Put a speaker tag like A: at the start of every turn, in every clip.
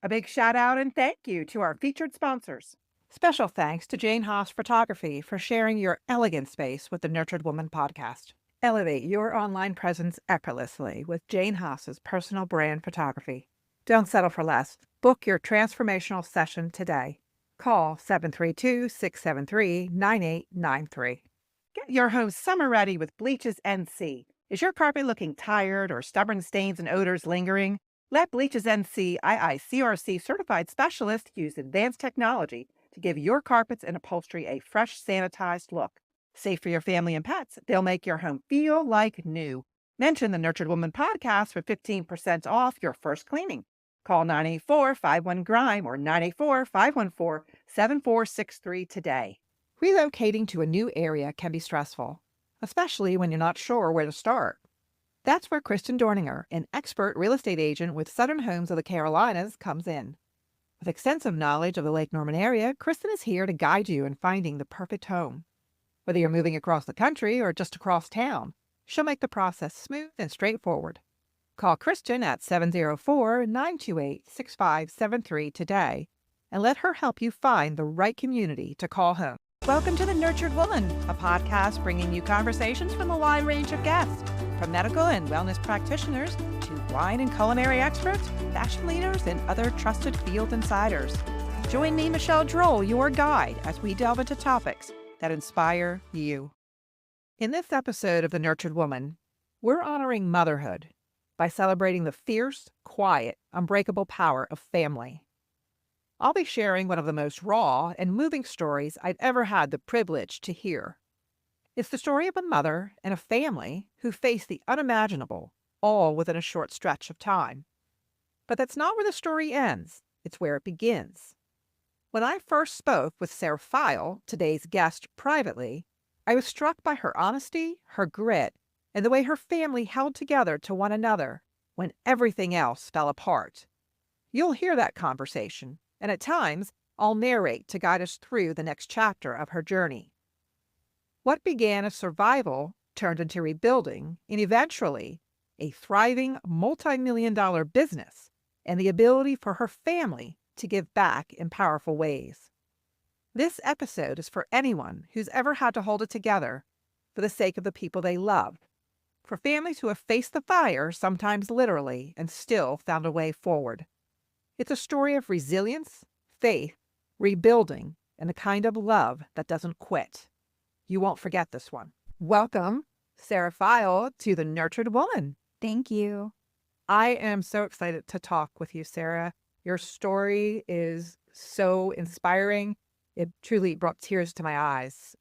A: A big shout out and thank you to our featured sponsors. Special thanks to Jane Haas Photography for sharing your elegant space with the Nurtured Woman podcast. Elevate your online presence effortlessly with Jane Haas's personal brand photography. Don't settle for less. Book your transformational session today. Call 732-673-9893. Get your home summer ready with Bleaches NC. Is your carpet looking tired or stubborn stains and odors lingering? Let Bleaches NC IICRC certified specialists use advanced technology to give your carpets and upholstery a fresh, sanitized look. Safe for your family and pets, they'll make your home feel like new. Mention the Nurtured Woman podcast for 15% off your first cleaning. Call 984-51-GRIME or 984-514-7463 today. Relocating to a new area can be stressful, especially when you're not sure where to start. That's where Kristen Dorninger, an expert real estate agent with Southern Homes of the Carolinas, comes in. With extensive knowledge of the Lake Norman area, Kristen is here to guide you in finding the perfect home. Whether you're moving across the country or just across town, she'll make the process smooth and straightforward. Call Kristen at 704-928-6573 today and let her help you find the right community to call home. Welcome to The Nurtured Woman, a podcast bringing you conversations from a wide range of guests, from medical and wellness practitioners to wine and culinary experts, fashion leaders, and other trusted field insiders. Join me, Michele Droll, your guide, as we delve into topics that inspire you. In this episode of The Nurtured Woman, we're honoring motherhood by celebrating the fierce, quiet, unbreakable power of family. I'll be sharing one of the most raw and moving stories I've ever had the privilege to hear. It's the story of a mother and a family who face the unimaginable, all within a short stretch of time. But that's not where the story ends. It's where it begins. When I first spoke with Sarah Fiel, today's guest, privately, I was struck by her honesty, her grit, and the way her family held together to one another when everything else fell apart. You'll hear that conversation, and at times, I'll narrate to guide us through the next chapter of her journey. What began as survival turned into rebuilding, and eventually, a thriving multimillion-dollar business, and the ability for her family to give back in powerful ways. This episode is for anyone who's ever had to hold it together for the sake of the people they loved, for families who have faced the fire, sometimes literally, and still found a way forward. It's a story of resilience, faith, rebuilding, and the kind of love that doesn't quit. You won't forget this one. Welcome, Sarah Fiel, to The Nurtured Woman.
B: Thank you.
A: I am so excited to talk with you, Sarah. Your story is so inspiring. It truly brought tears to my eyes.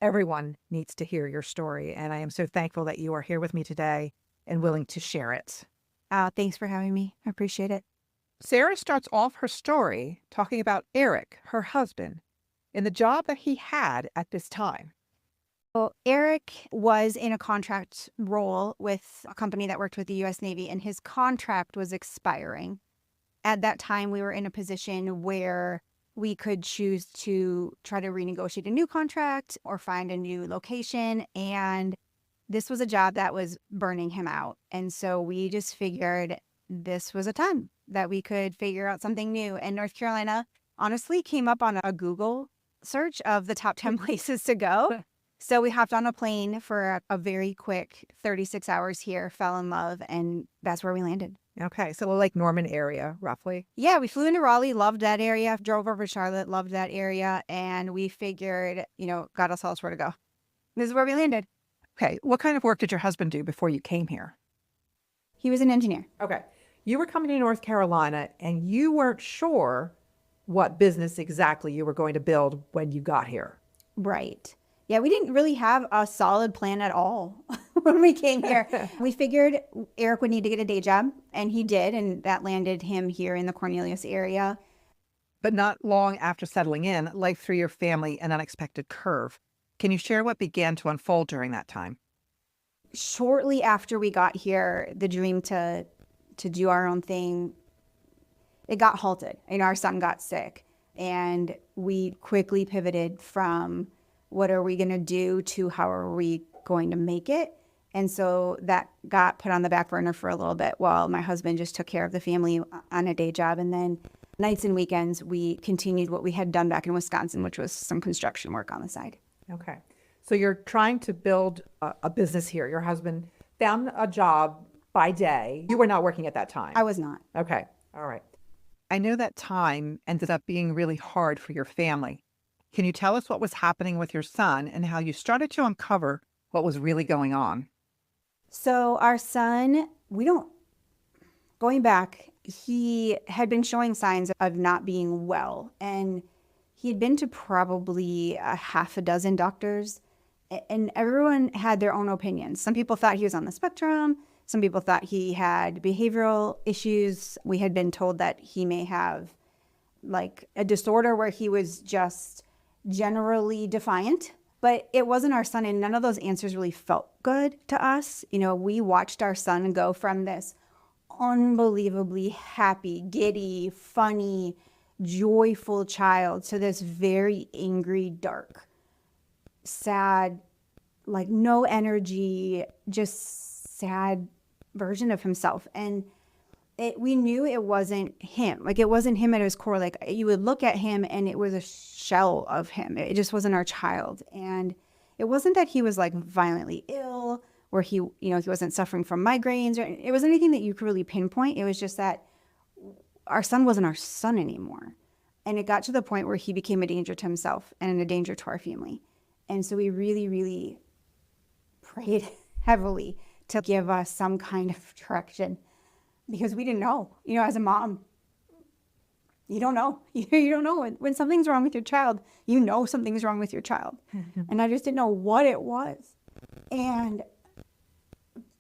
A: Everyone needs to hear your story, and I am so thankful that you are here with me today and willing to share it.
B: Thanks for having me. I appreciate it.
A: Sarah starts off her story talking about Eric, her husband, and the job that he had at this time.
B: Well, Eric was in a contract role with a company that worked with the U.S. Navy, and his contract was expiring. At that time, we were in a position where we could choose to try to renegotiate a new contract or find a new location. And this was a job that was burning him out. And so we just figured this was a time that we could figure out something new. And North Carolina honestly came up on a Google search of the top 10 places to go. So we hopped on a plane for a very quick 36 hours here, fell in love, and that's where we landed.
A: Okay, so the Lake Norman area, roughly.
B: Yeah, we flew into Raleigh, loved that area, drove over to Charlotte, loved that area, and we figured, God will tell us where to go. This is where we landed.
A: Okay, what kind of work did your husband do before you came here?
B: He was an engineer.
A: Okay, you were coming to North Carolina, and you weren't sure what business exactly you were going to build when you got here.
B: Right. Yeah, we didn't really have a solid plan at all when we came here. We figured Eric would need to get a day job, and he did, and that landed him here in the Cornelius area.
A: But not long after settling in, life threw your family an unexpected curve. Can you share what began to unfold during that time?
B: Shortly after we got here, the dream to do our own thing, it got halted. Our son got sick, and we quickly pivoted from what are we going to do to how are we going to make it. And so that got put on the back burner for a little bit while my husband just took care of the family on a day job. And then nights and weekends, we continued what we had done back in Wisconsin, which was some construction work on the side.
A: Okay. So you're trying to build a business here. Your husband found a job by day. You were not working at that time.
B: I was not.
A: Okay. All right. I know that time ended up being really hard for your family. Can you tell us what was happening with your son and how you started to uncover what was really going on?
B: So our son, going back, he had been showing signs of not being well. And he had been to probably a half a dozen doctors. And everyone had their own opinions. Some people thought he was on the spectrum. Some people thought he had behavioral issues. We had been told that he may have like a disorder where he was just generally defiant. But it wasn't our son, and none of those answers really felt good to us. You know, we watched our son go from this unbelievably happy, giddy, funny, joyful child to this very angry, dark, sad, like no energy, just sad version of himself. And we knew it wasn't him. Like it wasn't him at his core. Like you would look at him and it was a shell of him. It just wasn't our child. And it wasn't that he was like violently ill or he wasn't suffering from migraines, or it wasn't anything that you could really pinpoint. It was just that our son wasn't our son anymore. And it got to the point where he became a danger to himself and a danger to our family. And so we really, really prayed heavily to give us some kind of direction, because we didn't know. You know, as a mom, you don't know. You don't know when something's wrong with your child. You know something's wrong with your child. And I just didn't know what it was. And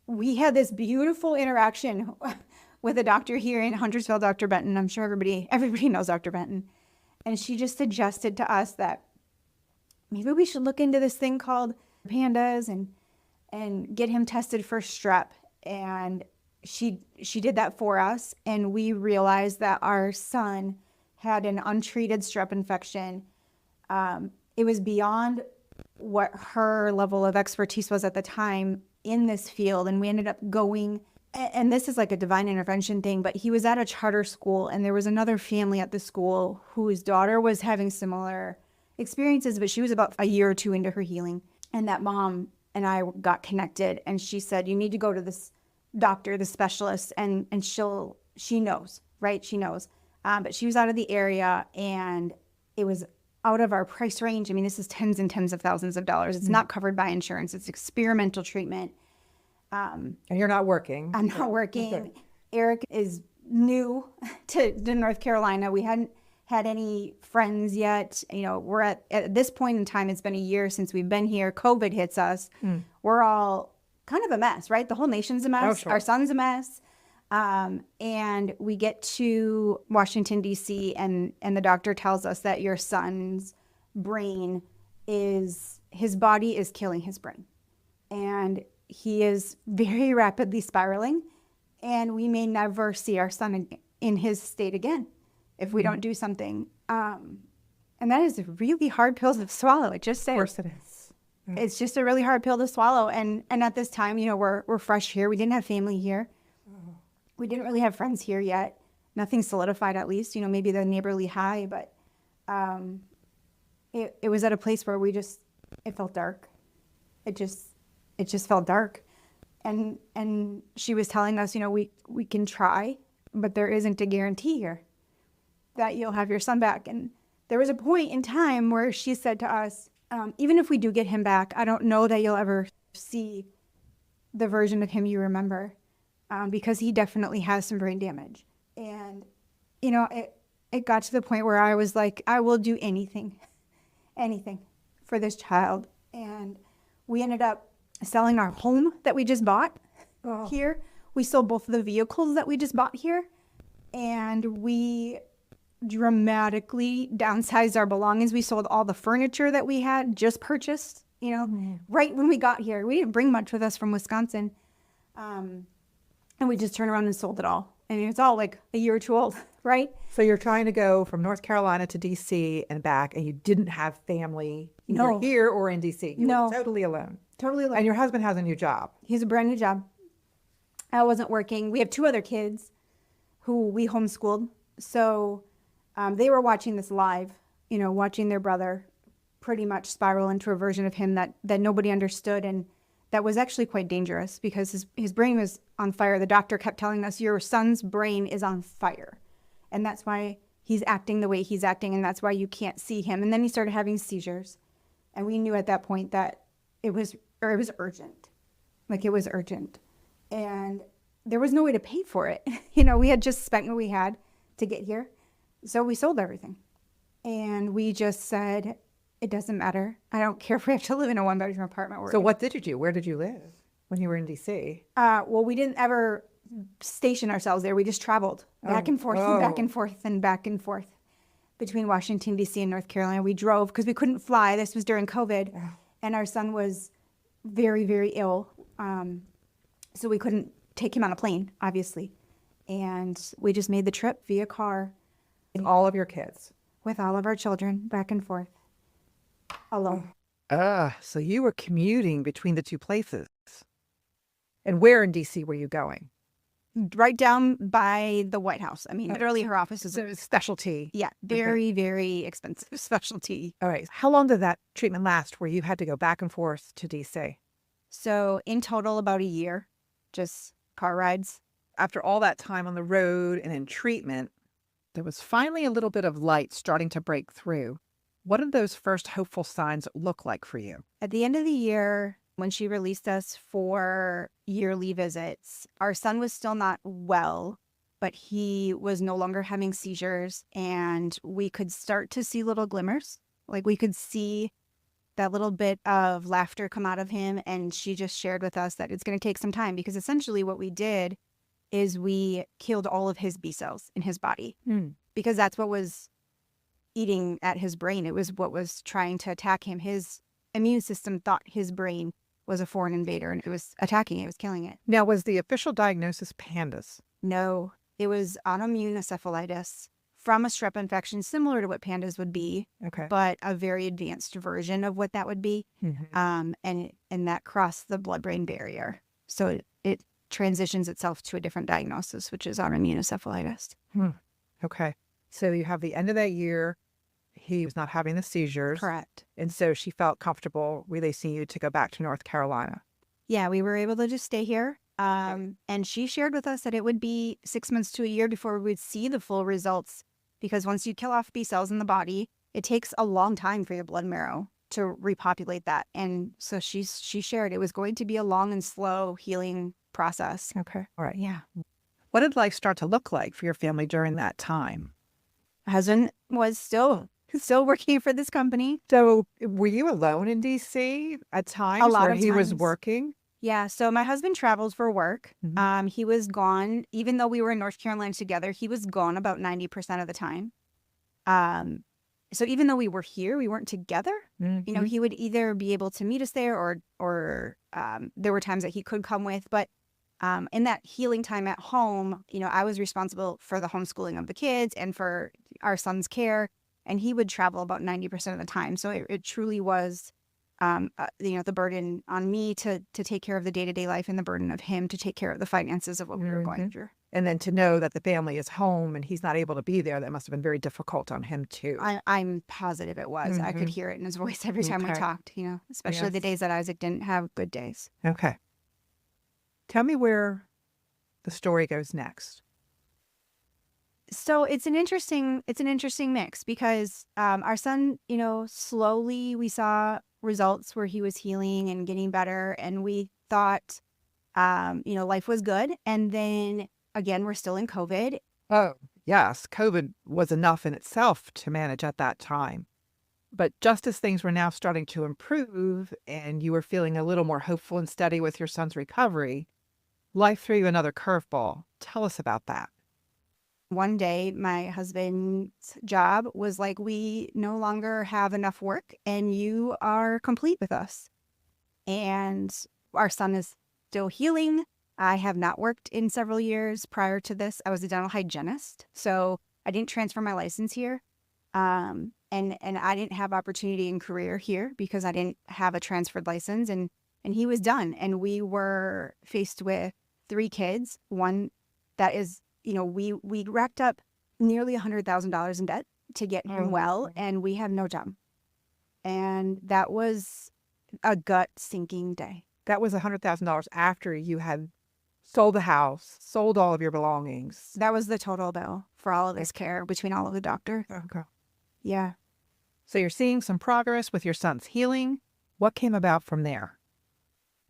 B: we had this beautiful interaction with a doctor here in Huntersville, Dr. Benton. I'm sure everybody knows Dr. Benton. And she just suggested to us that maybe we should look into this thing called pandas and get him tested for strep. And she did that for us, and we realized that our son had an untreated strep infection. It was beyond what her level of expertise was at the time in this field, and we ended up going, and this is like a divine intervention thing, but he was at a charter school, and there was another family at the school whose daughter was having similar experiences, but she was about a year or two into her healing. And that mom and I got connected, and she said, you need to go to this doctor, the specialist, and she knows, right? She knows. But she was out of the area, and it was out of our price range. I mean, this is tens and tens of thousands of dollars. It's not covered by insurance. It's experimental treatment.
A: And you're not working.
B: I'm not working. Okay. Eric is new to North Carolina. We hadn't had any friends yet. You know, we're at this point in time, it's been a year since we've been here. COVID hits us. We're all kind of a mess, right? The whole nation's a mess.
A: Oh, sure.
B: Our son's a mess. And we get to Washington, D.C., and the doctor tells us that your son's brain his body is killing his brain. And he is very rapidly spiraling. And we may never see our son in his state again if we don't do something. And that is a really hard pill to swallow. It just says.
A: Of course it is.
B: It's just a really hard pill to swallow. And at this time, you know, we're fresh here. We didn't have family here. We didn't really have friends here yet. Nothing solidified, at least, you know, maybe the neighborly high, but it was at a place where it felt dark. It just felt dark. And she was telling us, you know, we can try, but there isn't a guarantee here that you'll have your son back. And there was a point in time where she said to us, even if we do get him back, I don't know that you'll ever see the version of him you remember, because he definitely has some brain damage. And, you know, it got to the point where I was like, I will do anything for this child. And we ended up selling our home that we just bought here. We sold both of the vehicles that we just bought here. And we dramatically downsized our belongings. We sold all the furniture that we had just purchased, you know, right when we got here. We didn't bring much with us from Wisconsin. And we just turned around and sold it all. I mean, it's all like a year or two old, right?
A: So you're trying to go from North Carolina to D.C. and back, and you didn't have family either here or in D.C. You were totally alone.
B: Totally alone.
A: And your husband has a new job.
B: He's a brand new job. I wasn't working. We have 2 other kids who we homeschooled. So they were watching this live, watching their brother pretty much spiral into a version of him that nobody understood. And that was actually quite dangerous because his brain was on fire. The doctor kept telling us, your son's brain is on fire. And that's why he's acting the way he's acting. And that's why you can't see him. And then he started having seizures. And we knew at that point that it was urgent. Like, it was urgent. And there was no way to pay for it. We had just spent what we had to get here. So we sold everything. And we just said, it doesn't matter. I don't care if we have to live in a 1-bedroom apartment.
A: So what did you do? Where did you live when you were in D.C.?
B: Well, we didn't ever station ourselves there. We just traveled back and forth and back and forth and back and forth between Washington, D.C. and North Carolina. We drove because we couldn't fly. This was during COVID. And our son was very, very ill. So we couldn't take him on a plane, obviously. And we just made the trip via car.
A: All of your kids?
B: With all of our children, back and forth, alone.
A: So you were commuting between the 2 places. And where in D.C. were you going?
B: Right down by the White House. I mean, literally her office is
A: So it's specialty.
B: Yeah, very, very expensive specialty.
A: All right. How long did that treatment last where you had to go back and forth to D.C.?
B: So in total, about a year, just car rides.
A: After all that time on the road and in treatment, there was finally a little bit of light starting to break through. What did those first hopeful signs look like for you?
B: At the end of the year, when she released us for yearly visits, our son was still not well, but he was no longer having seizures, and we could start to see little glimmers. Like, we could see that little bit of laughter come out of him, and she just shared with us that it's going to take some time, because essentially what we did is we killed all of his B cells in his body, because that's what was eating at his brain. It was what was trying to attack him. His immune system thought his brain was a foreign invader, and it was attacking it. It was killing it.
A: Now, was the official diagnosis pandas?
B: No, it was autoimmune encephalitis from a strep infection, similar to what pandas would be, but a very advanced version of what that would be. And that crossed the blood-brain barrier. So it transitions itself to a different diagnosis, which is autoimmune encephalitis.
A: Okay. So you have the end of that year. He was not having the seizures.
B: Correct.
A: And so she felt comfortable releasing you to go back to North Carolina.
B: Yeah, we were able to just stay here. And she shared with us that it would be 6 months to a year before we would see the full results, because once you kill off B cells in the body, it takes a long time for your blood marrow to repopulate that. And so she shared it was going to be a long and slow healing process.
A: Okay. All right.
B: Yeah.
A: What did life start to look like for your family during that time?
B: My husband was still working for this company.
A: So were you alone in D.C. at times
B: A lot
A: where
B: of
A: he was
B: times.
A: working?
B: Yeah, so my husband travels for work. He was gone, even though we were in North Carolina together, he was gone about 90% of the time. So even though we were here, we weren't together. He would either be able to meet us there or there were times that he could come with. But in that healing time at home, I was responsible for the homeschooling of the kids and for our son's care. And he would travel about 90% of the time. So it truly was, the burden on me to take care of the day-to-day life, and the burden of him to take care of the finances of what we were going through.
A: And then to know that the family is home and he's not able to be there, that must have been very difficult on him too.
B: I'm positive it was. I could hear it in his voice every time we talked, especially the days that Isaac didn't have good days.
A: Okay. Tell me where the story goes next.
B: So it's an interesting mix, because our son, slowly we saw results where he was healing and getting better, and we thought, life was good. And then again, we're still in COVID.
A: Oh, yes. COVID was enough in itself to manage at that time. But just as things were now starting to improve and you were feeling a little more hopeful and steady with your son's recovery, life threw you another curveball. Tell us about that.
B: One day, my husband's job was like, we no longer have enough work and you are complete with us. And our son is still healing. I have not worked in several years. Prior to this, I was a dental hygienist. So I didn't transfer my license here. And I didn't have opportunity in career here because I didn't have a transferred license. And and he was done. And we were faced with 3 kids. One that is, we racked up nearly $100,000 in debt to get him well, and we had no job. And that was a gut-sinking day.
A: That was $100,000 after you had sold the house, sold all of your belongings.
B: That was the total bill for all of this care between all of the doctor.
A: Okay.
B: Yeah.
A: So you're seeing some progress with your son's healing. What came about from there?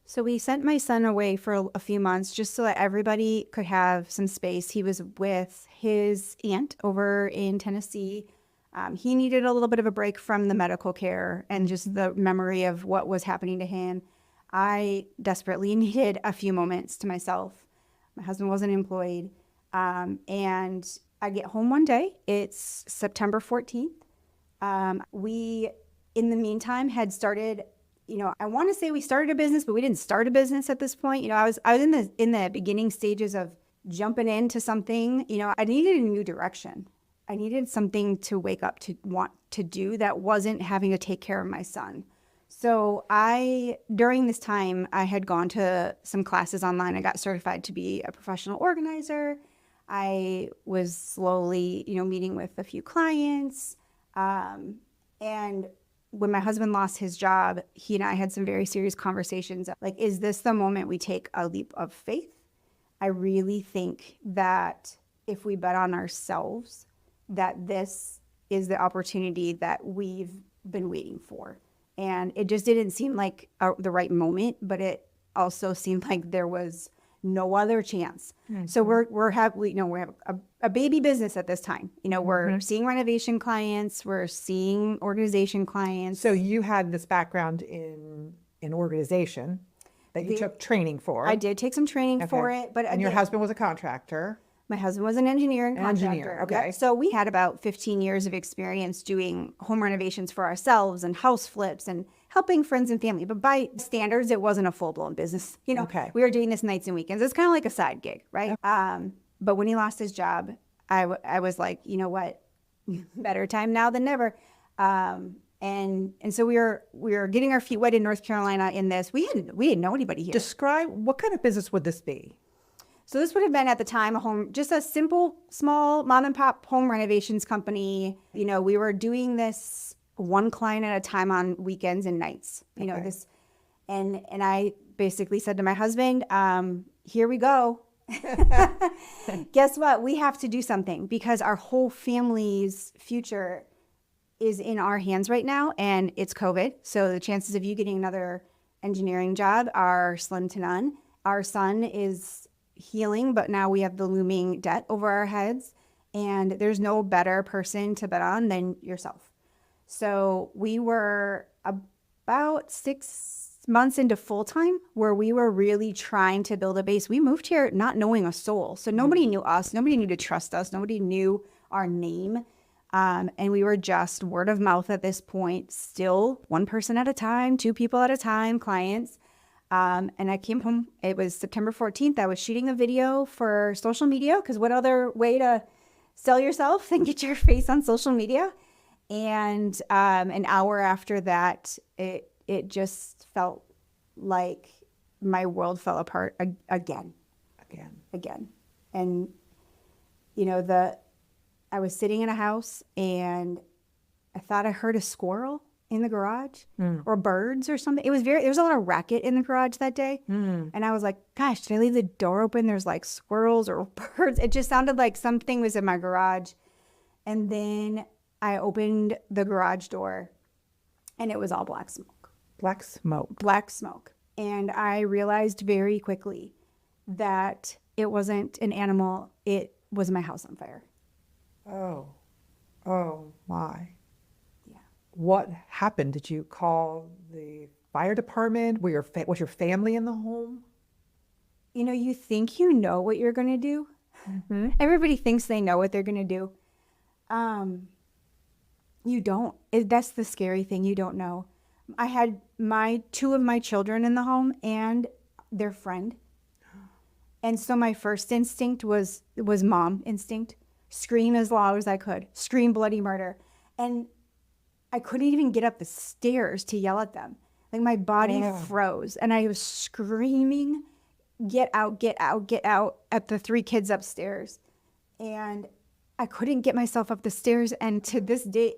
B: So we sent my son away for a few months just so that everybody could have some space. He was with his aunt over in Tennessee. He needed a little bit of a break from the medical care and just the memory of what was happening to him. I desperately needed a few moments to myself. My husband wasn't employed. And I get home one day. It's September 14th. We, in the meantime, had started, I want to say we started a business, but we didn't start a business at this point. I was in the beginning stages of jumping into something. I needed a new direction. I needed something to wake up to want to do that wasn't having to take care of my son. So during this time, I had gone to some classes online. I got certified to be a professional organizer. I was slowly, meeting with a few clients. And when my husband lost his job, he and I had some very serious conversations. Like, is this the moment we take a leap of faith? I really think that if we bet on ourselves, that this is the opportunity that we've been waiting for. And it just didn't seem like the right moment, but it also seemed like there was no other chance. Mm-hmm. So we have a baby business at this time. We're seeing renovation clients, we're seeing organization clients.
A: So you had this background in organization that you took training for.
B: I did take some training for it, but
A: your husband was a contractor.
B: My husband was an engineer and contractor.
A: Okay.
B: Yep. So we had about 15 years of experience doing home renovations for ourselves and house flips and helping friends and family. But by standards, it wasn't a full-blown business. We were doing this nights and weekends. It's kind of like a side gig, right? Okay. But when he lost his job, I was like, you know what? Better time now than never. And so we were getting our feet wet in North Carolina in this. We didn't know anybody here.
A: Describe, what kind of business would this be?
B: So this would have been at the time just a simple, small mom and pop home renovations company. We were doing this one client at a time on weekends and nights. And I basically said to my husband, here we go. Guess what? We have to do something because our whole family's future is in our hands right now, and it's COVID. So the chances of you getting another engineering job are slim to none. Our son is healing, but now we have the looming debt over our heads, and there's no better person to bet on than yourself. So we were about 6 months into full-time where we were really trying to build a base. We moved here not knowing a soul. So nobody knew us. Nobody knew to trust us. Nobody knew our name. And we were just word of mouth at this point, still one person at a time, 2 people at a time, clients. And I came home, it was September 14th. I was shooting a video for social media because what other way to sell yourself than get your face on social media? And an hour after that, it just felt like my world fell apart again. And, I was sitting in a house and I thought I heard a squirrel in the garage or birds or something. There was a lot of racket in the garage that day. And I was like, gosh, did I leave the door open? There's like squirrels or birds. It just sounded like something was in my garage. And then I opened the garage door and it was all black smoke. Black smoke. And I realized very quickly that it wasn't an animal. It was my house on fire.
A: Oh my. Yeah. What happened? Did you call the fire department? Was your family in the home?
B: You think you know what you're going to do. Mm-hmm. Everybody thinks they know what they're going to do. You don't. That's the scary thing. You don't know. I had 2 of my children in the home and their friend. And so my first instinct was mom instinct. Scream as loud as I could. Scream bloody murder. And I couldn't even get up the stairs to yell at them. Like my body
A: Oh.
B: froze and I was screaming, get out, get out, get out at the 3 kids upstairs. And I couldn't get myself up the stairs. And to this day,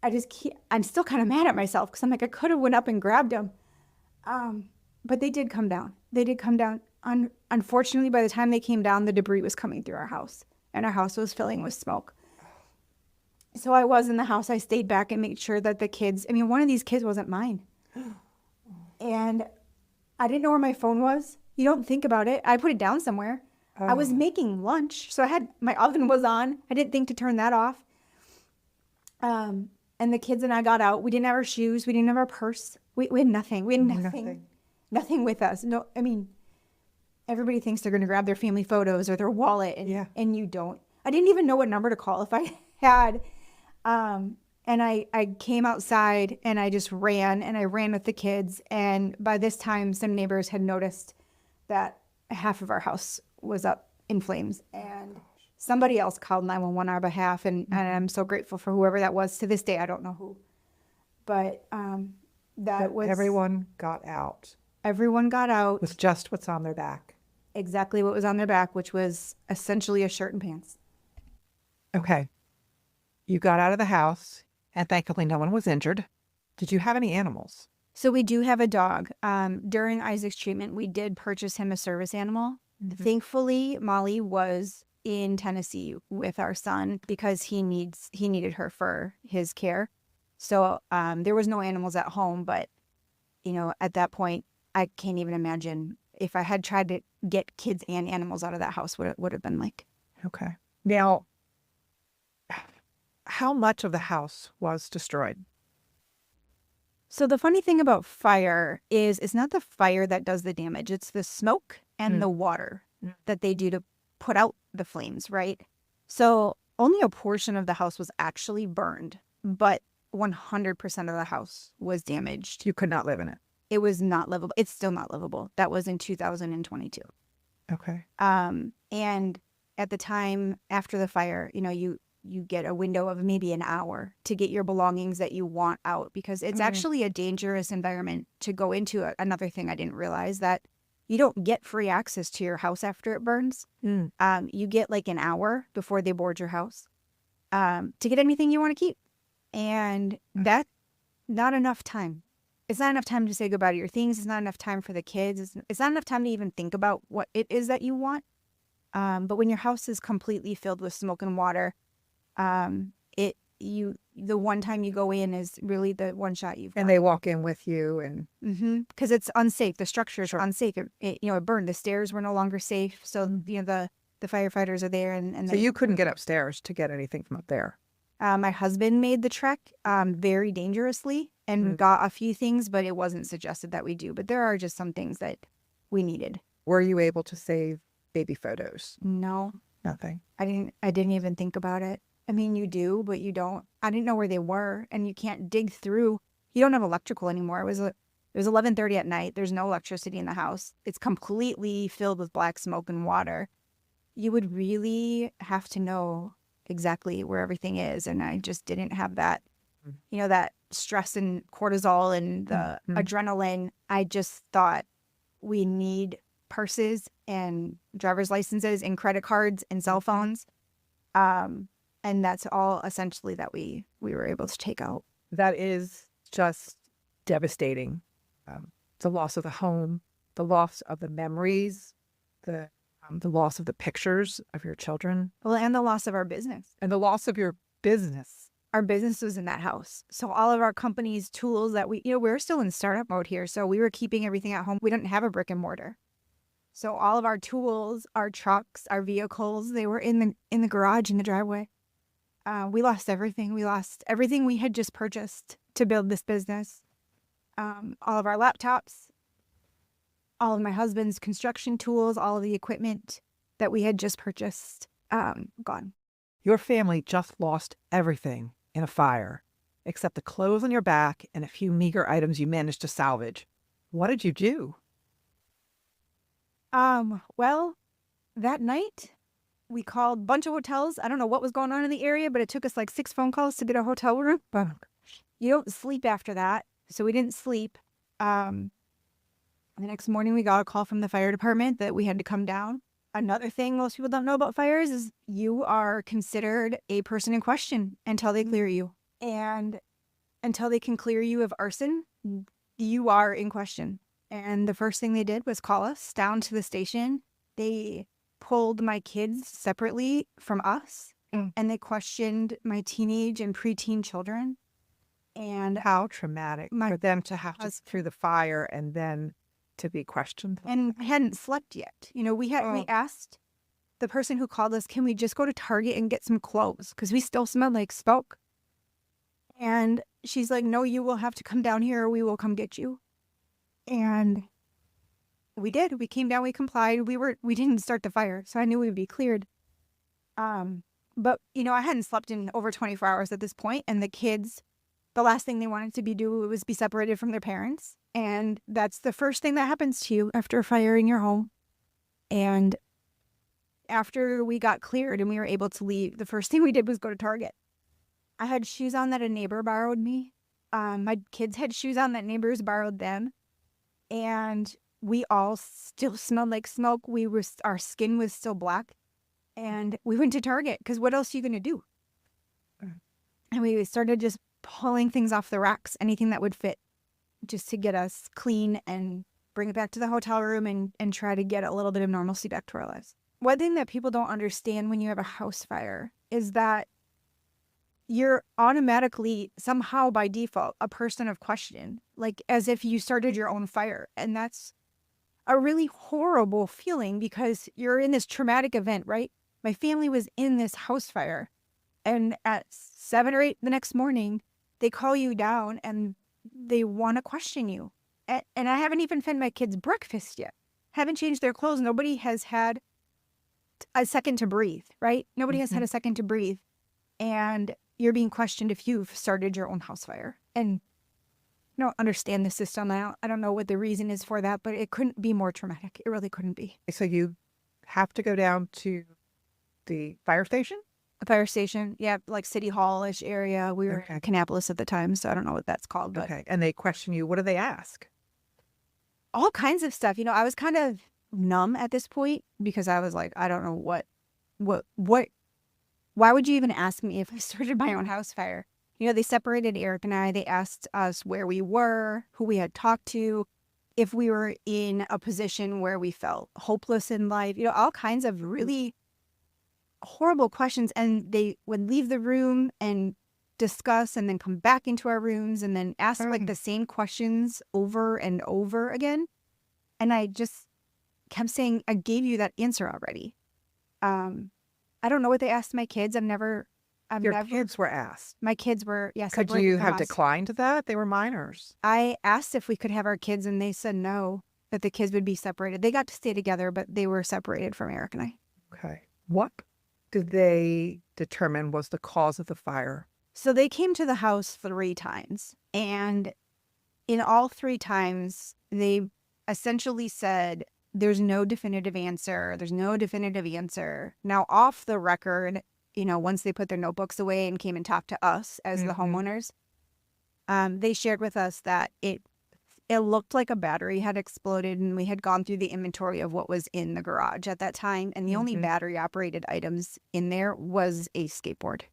B: I'm still kind of mad at myself because I'm like, I could have went up and grabbed them. But they did come down. They did come down. Unfortunately, by the time they came down, the debris was coming through our house and our house was filling with smoke. So I was in the house. I stayed back and made sure that the kids, I mean, one of these kids wasn't mine. And I didn't know where my phone was. You don't think about it. I put it down somewhere. I was making lunch. So my oven was on. I didn't think to turn that off. And the kids and I got out. We didn't have our shoes. We didn't have our purse. We had nothing. We had nothing with us. No, I mean, everybody thinks they're going to grab their family photos or their wallet, and you don't. I didn't even know what number to call if I had. And I came outside and I just ran, and I ran with the kids. And by this time, some neighbors had noticed that half of our house was up in flames, and somebody else called 911 on our behalf, and I'm so grateful for whoever that was. To this day, I don't know who. But
A: everyone got out.
B: Everyone got out.
A: With just what's on their back.
B: Exactly what was on their back, which was essentially a shirt and pants.
A: Okay. You got out of the house, and thankfully no one was injured. Did you have any animals?
B: So we do have a dog. During Isaac's treatment, we did purchase him a service animal. Mm-hmm. Thankfully, Molly was in Tennessee with our son because he needed her for his care. So there was no animals at home, but at that point, I can't even imagine if I had tried to get kids and animals out of that house, what it would have been like.
A: Okay. Now, how much of the house was destroyed?
B: So the funny thing about fire is it's not the fire that does the damage. It's the smoke and the water that they do to put out the flames, right? So only a portion of the house was actually burned, but 100% of the house was damaged.
A: You could not live in it.
B: It was not livable. It's still not livable. That was in 2022.
A: Okay.
B: And at the time after the fire, you get a window of maybe an hour to get your belongings that you want out, because it's actually a dangerous environment to go into. Another thing I didn't realize, that you don't get free access to your house after it burns. You get like an hour before they board your house to get anything you want to keep. And that's not enough time. It's not enough time to say goodbye to your things. It's not enough time for the kids. It's not enough time to even think about what it is that you want. But when your house is completely filled with smoke and water, the one time you go in is really the one shot you've got.
A: And they walk in with you, and
B: because it's unsafe. The structures are unsafe. It burned. The stairs were no longer safe. So the firefighters are there, and
A: so you couldn't get upstairs to get anything from up there.
B: My husband made the trek very dangerously and got a few things, but it wasn't suggested that we do. But there are just some things that we needed.
A: Were you able to save baby photos?
B: No.
A: Nothing.
B: I didn't even think about it. I mean, you do, but you don't. I didn't know where they were, and you can't dig through. You don't have electrical anymore. It was 11:30 at night. There's no electricity in the house. It's completely filled with black smoke and water. You would really have to know exactly where everything is, and I just didn't have that. That stress and cortisol and the adrenaline. I just thought we need purses and driver's licenses and credit cards and cell phones. And that's all essentially that we were able to take out.
A: That is just devastating. The loss of the home, the loss of the memories, the loss of the pictures of your children.
B: Well, and the loss of our business.
A: And the loss of your business.
B: Our business was in that house. So all of our company's tools that we're still in startup mode here. So we were keeping everything at home. We didn't have a brick and mortar. So all of our tools, our trucks, our vehicles, they were in the garage, in the driveway. We lost everything. We lost everything we had just purchased to build this business. All of our laptops, all of my husband's construction tools, all of the equipment that we had just purchased, gone.
A: Your family just lost everything in a fire, except the clothes on your back and a few meager items you managed to salvage. What did you do?
B: Well, that night we called a bunch of hotels. I don't know what was going on in the area, but it took us like 6 phone calls to get a hotel room. You don't sleep after that. So we didn't sleep. The next morning, we got a call from the fire department that we had to come down. Another thing most people don't know about fires is you are considered a person in question until they clear you. And until they can clear you of arson, you are in question. And the first thing they did was call us down to the station. They pulled my kids separately from us, and they questioned my teenage and preteen children. And
A: How traumatic for them to have to go through the fire and then to be questioned.
B: And I hadn't slept yet. We asked the person who called us, can we just go to Target and get some clothes? Because we still smelled like smoke. And she's like, no, you will have to come down here or we will come get you. And we did. We came down, we complied. We didn't start the fire, so I knew we would be cleared. But I hadn't slept in over 24 hours at this point, and the kids, the last thing they wanted to do was be separated from their parents. And that's the first thing that happens to you after a fire in your home. And after we got cleared and we were able to leave, the first thing we did was go to Target. I had shoes on that a neighbor borrowed me. My kids had shoes on that neighbors borrowed them. And we all still smelled like smoke. Our skin was still black. And we went to Target because what else are you going to do? And we started just pulling things off the racks, anything that would fit, just to get us clean and bring it back to the hotel room and try to get a little bit of normalcy back to our lives. One thing that people don't understand when you have a house fire is that you're automatically, somehow by default, a person of question, like as if you started your own fire. And that's a really horrible feeling because you're in this traumatic event, right? My family was in this house fire. And at 7 or 8 the next morning, they call you down and they want to question you. And I haven't even fed my kids breakfast yet. Haven't changed their clothes. Nobody has had a second to breathe, right? Nobody has had a second to breathe. And you're being questioned if you've started your own house fire. And I don't understand the system. I don't know what the reason is for that, but it couldn't be more traumatic. It really couldn't be.
A: So you have to go down to the fire station?
B: A fire station, yeah, like City Hall-ish area. We were in Kannapolis at the time, so I don't know what that's called. But
A: okay, and they question you. What do they ask?
B: All kinds of stuff. I was kind of numb at this point because I was like, I don't know what. Why would you even ask me if I started my own house fire? They separated Eric and I. They asked us where we were, who we had talked to, if we were in a position where we felt hopeless in life. All kinds of really horrible questions. And they would leave the room and discuss and then come back into our rooms and then ask like the same questions over and over again. And I just kept saying, I gave you that answer already. I don't know what they asked my kids.
A: Your kids were asked.
B: My kids were, yes.
A: Could you have declined that? They were minors.
B: I asked if we could have our kids and they said no, that the kids would be separated. They got to stay together, but they were separated from Eric and I.
A: Okay. What did they determine was the cause of the fire?
B: So they came to the house 3 times. And in all 3 times, they essentially said, there's no definitive answer. There's no definitive answer. Now, off the record, once they put their notebooks away and came and talked to us as the homeowners, they shared with us that it looked like a battery had exploded, and we had gone through the inventory of what was in the garage at that time. And the only battery-operated items in there was a skateboard,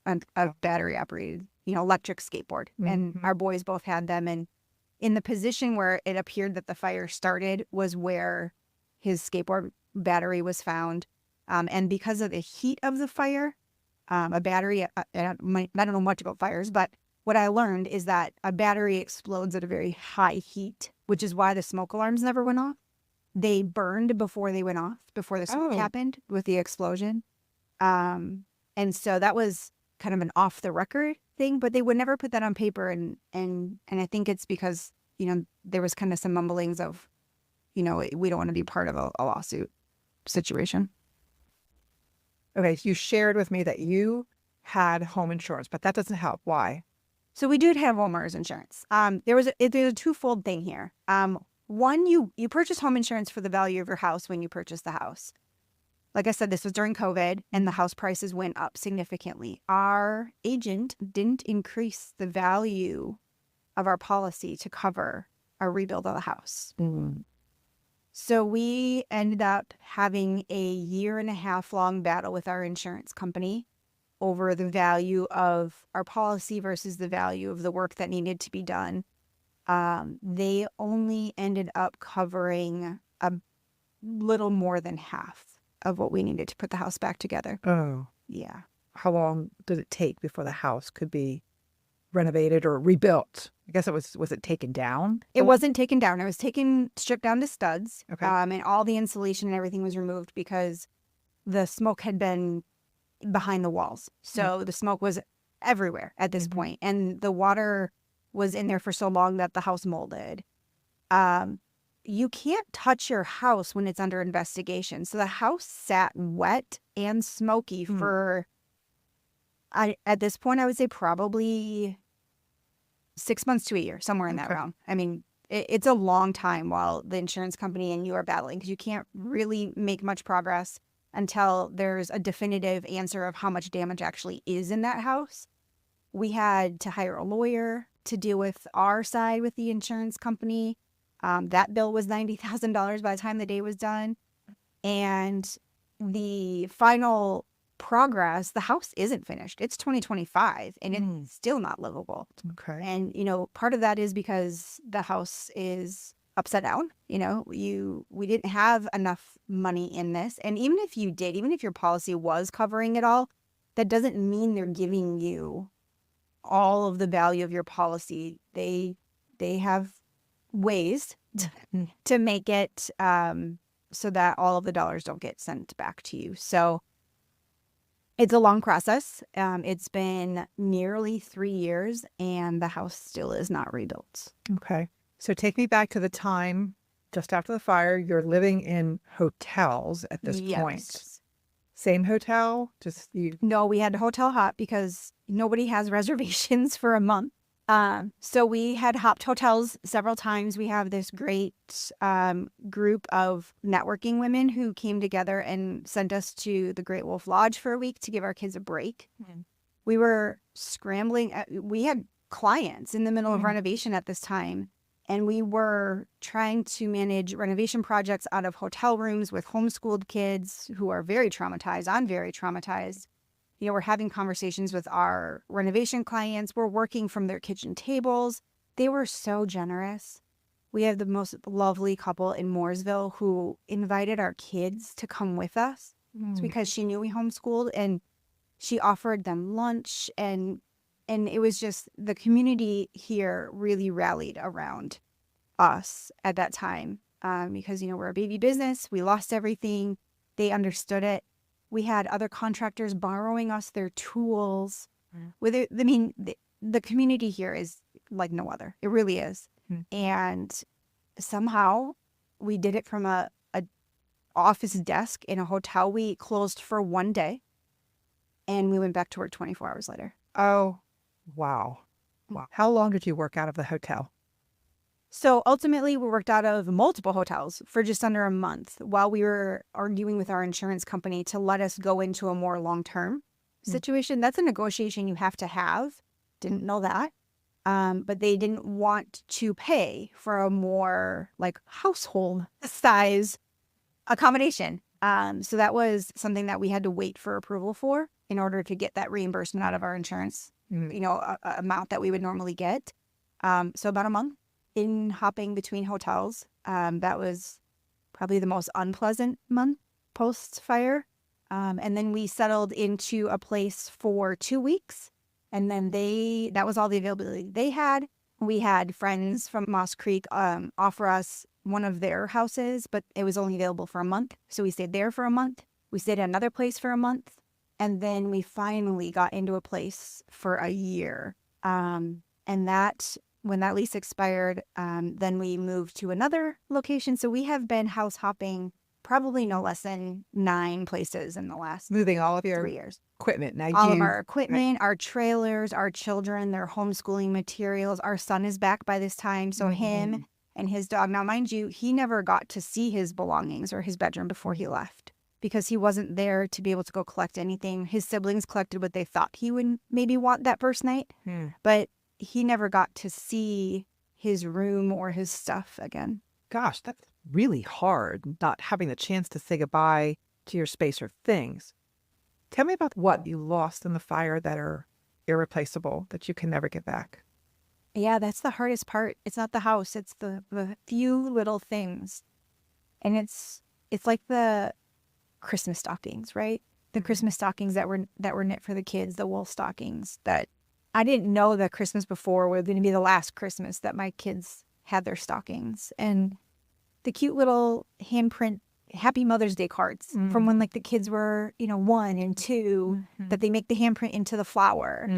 B: a battery-operated, electric skateboard. And our boys both had them. And in the position where it appeared that the fire started was where his skateboard battery was found. And because of the heat of the fire, a battery, I don't know much about fires, but what I learned is that a battery explodes at a very high heat, which is why the smoke alarms never went off. They burned before they went off, before the smoke happened with the explosion. And so that was kind of an off the record thing, but they would never put that on paper. And I think it's because, there was kind of some mumblings of, we don't want to be part of a lawsuit situation.
A: Okay, so you shared with me that you had home insurance, but that doesn't help. Why?
B: So we did have homeowners insurance. There's a twofold thing here. One, you purchase home insurance for the value of your house when you purchase the house. Like I said, this was during COVID, and the house prices went up significantly. Our agent didn't increase the value of our policy to cover a rebuild of the house.
A: Mm.
B: So we ended up having a 1.5 year long battle with our insurance company over the value of our policy versus the value of the work that needed to be done. They only ended up covering a little more than half of what we needed to put the house back together.
A: Oh,
B: Yeah.
A: how long did it take before the house could be renovated or rebuilt? I guess was it taken down?
B: It wasn't taken down. It was stripped down to studs.
A: Okay.
B: And all the insulation and everything was removed because the smoke had been behind the walls. So the smoke was everywhere at this point. And the water was in there for so long that the house molded. You can't touch your house when it's under investigation. So the house sat wet and smoky for, at this point, I would say probably 6 months to a year, somewhere in that realm. I mean, it's a long time while the insurance company and you are battling because you can't really make much progress until there's a definitive answer of how much damage actually is in that house. We had to hire a lawyer to deal with our side with the insurance company. That bill was $90,000 by the time the day was done. And the final progress, the house isn't finished. It's 2025 and it's still not livable.
A: Okay.
B: And, part of that is because the house is upside down. We didn't have enough money in this. And even if you did, even if your policy was covering it all, that doesn't mean they're giving you all of the value of your policy. They have ways to make it so that all of the dollars don't get sent back to you. So it's a long process. It's been nearly 3 years and the house still is not rebuilt.
A: Okay. So take me back to the time just after the fire. You're living in hotels at this point. Same hotel? Just you?
B: No, we had a hotel hop because nobody has reservations for a month. So we had hopped hotels several times. We have this great group of networking women who came together and sent us to the Great Wolf Lodge for a week to give our kids a break. We were scrambling. We had clients in the middle of renovation at this time, and we were trying to manage renovation projects out of hotel rooms with homeschooled kids who are very traumatized. I'm very traumatized. We're having conversations with our renovation clients. We're working from their kitchen tables. They were so generous. We have the most lovely couple in Mooresville who invited our kids to come with us. It's because she knew we homeschooled, and she offered them lunch. And it was just the community here really rallied around us at that time because, we're a baby business. We lost everything. They understood it. We had other contractors borrowing us their tools. The community here is like no other. It really is. And somehow we did it from a office desk in a hotel. We closed for one day and we went back to work 24 hours later.
A: Oh, wow. How long did you work out of the hotel?
B: So ultimately, we worked out of multiple hotels for just under a month while we were arguing with our insurance company to let us go into a more long-term situation. That's a negotiation you have to have. Didn't know that. But they didn't want to pay for a more household size accommodation. So that was something that we had to wait for approval for in order to get that reimbursement out of our insurance, amount that we would normally get. So about a month in hopping between hotels. That was probably the most unpleasant month post-fire. And then we settled into a place for 2 weeks. And then that was all the availability they had. We had friends from Moss Creek offer us one of their houses, but it was only available for a month. So we stayed there for a month. We stayed at another place for a month. And then we finally got into a place for a year. And when that lease expired, then we moved to another location. So we have been house hopping probably no less than 9 places in the last
A: moving all of your
B: 3 years.
A: Equipment.
B: All of our equipment, our trailers, our children, their homeschooling materials. Our son is back by this time. So him and his dog. Now, mind you, he never got to see his belongings or his bedroom before he left because he wasn't there to be able to go collect anything. His siblings collected what they thought he would maybe want that first night. But he never got to see his room or his stuff again.
A: Gosh, that's really hard, not having the chance to say goodbye to your space or things. Tell me about what you lost in the fire that are irreplaceable, that you can never get back.
B: Yeah, that's the hardest part. It's not the house, it's the few little things. And it's like the Christmas stockings, right? The Christmas stockings that were knit for the kids, the wool stockings that I didn't know that Christmas before was going to be the last Christmas that my kids had their stockings. And the cute little handprint Happy Mother's Day cards from when like the kids were, 1 and 2, that they make the handprint into the flower.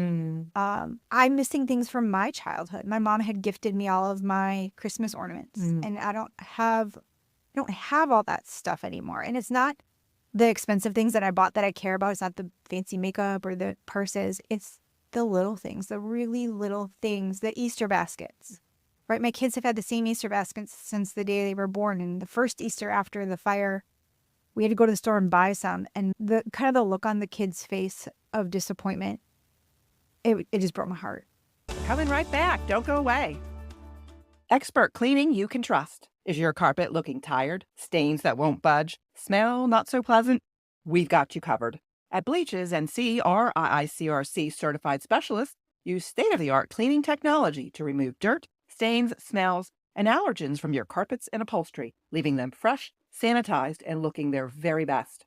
B: I'm missing things from my childhood. My mom had gifted me all of my Christmas ornaments, and I don't have all that stuff anymore. And it's not the expensive things that I bought that I care about. It's not the fancy makeup or the purses. It's the little things, the really little things, the Easter baskets. Right, my kids have had the same Easter baskets since the day they were born. And the first Easter after the fire, we had to go to the store and buy some. And the look on the kids' face of disappointment, it just broke my heart.
A: Coming right back. Don't go away. Expert cleaning you can trust. Is your carpet looking tired? Stains that won't budge? Smell not so pleasant? We've got you covered. At Bleaches NC, our IICRC certified specialists use state-of-the-art cleaning technology to remove dirt, stains, smells, and allergens from your carpets and upholstery, leaving them fresh, sanitized, and looking their very best.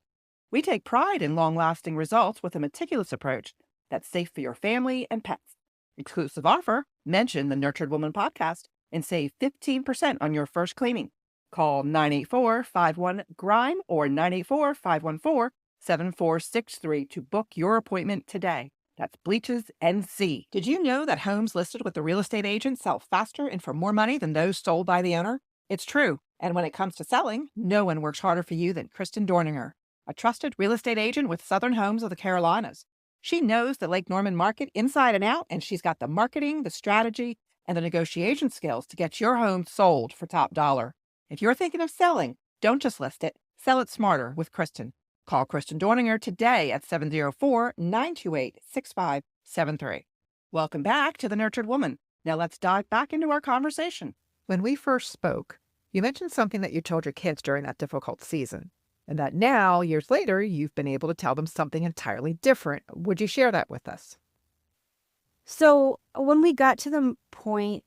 A: We take pride in long-lasting results with a meticulous approach that's safe for your family and pets. Exclusive offer, mention the Nurtured Woman podcast and save 15% on your first cleaning. Call 984-51-GRIME or 984-514-7463 to book your appointment today. That's Bleaches NC. Did you know that homes listed with the real estate agent sell faster and for more money than those sold by the owner? It's true. And when it comes to selling, no one works harder for you than Kristen Dorninger, a trusted real estate agent with Southern Homes of the Carolinas. She knows the Lake Norman market inside and out, and she's got the marketing, the strategy, and the negotiation skills to get your home sold for top dollar. If you're thinking of selling, don't just list it. Sell it smarter with Kristen. Call Kristen Dorninger today at 704-928-6573. Welcome back to The Nurtured Woman. Now let's dive back into our conversation. When we first spoke, you mentioned something that you told your kids during that difficult season, and that now, years later, you've been able to tell them something entirely different. Would you share that with us?
B: So when we got to the point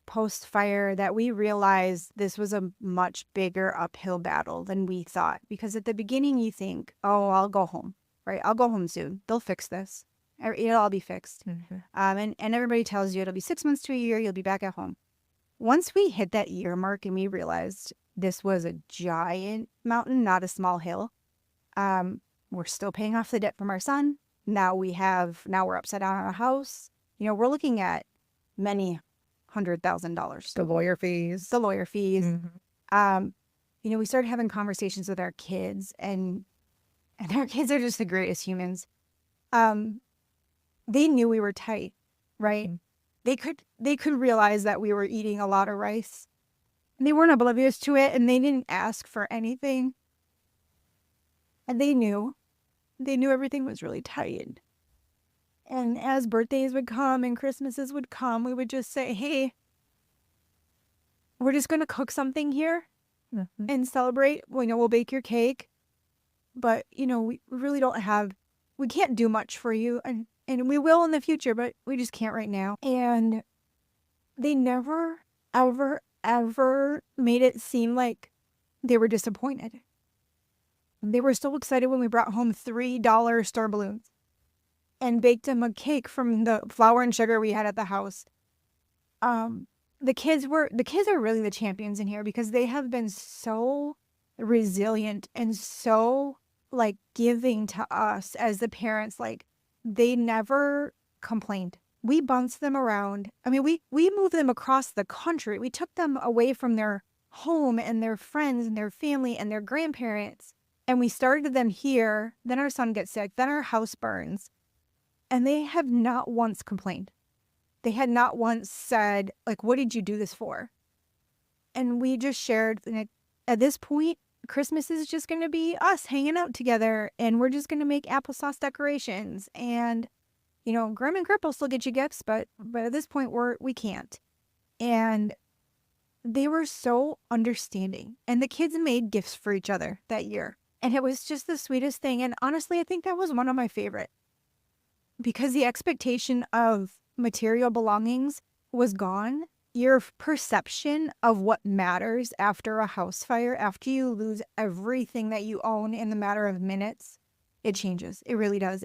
B: post-fire that we realized this was a much bigger uphill battle than we thought. Because at the beginning you think, oh, I'll go home, right? I'll go home soon. They'll fix this. It'll all be fixed. And everybody tells you it'll be 6 months to a year. You'll be back at home. Once we hit that year mark and we realized this was a giant mountain, not a small hill, we're still paying off the debt from our son. Now we're upside down on a house. We're looking at many $100,000.
A: The lawyer fees.
B: We started having conversations with our kids, and our kids are just the greatest humans. They knew we were tight, right? They could realize that we were eating a lot of rice. And they weren't oblivious to it, and they didn't ask for anything. And they knew everything was really tight. And as birthdays would come and Christmases would come, we would just say, hey, we're just going to cook something here and celebrate. We'll bake your cake. But, we really we can't do much for you. And we will in the future, but we just can't right now. And they never, ever, ever made it seem like they were disappointed. They were so excited when we brought home $3 store balloons and baked them a cake from the flour and sugar we had at the house. The kids are really the champions in here because they have been so resilient and so giving to us as the parents. They never complained. We bounced them around. I mean, we moved them across the country. We took them away from their home and their friends and their family and their grandparents. And we started them here. Then our son gets sick. Then our house burns. And they have not once complained. They had not once said, what did you do this for? And we just shared, at this point, Christmas is just going to be us hanging out together. And we're just going to make applesauce decorations. And, Grandma and Grandpa will still get you gifts, but at this point, we can't. And they were so understanding. And the kids made gifts for each other that year. And it was just the sweetest thing. And honestly, I think that was one of my favorite, because the expectation of material belongings was gone. Your perception of what matters after a house fire, after you lose everything that you own in the matter of minutes, it changes. It really does.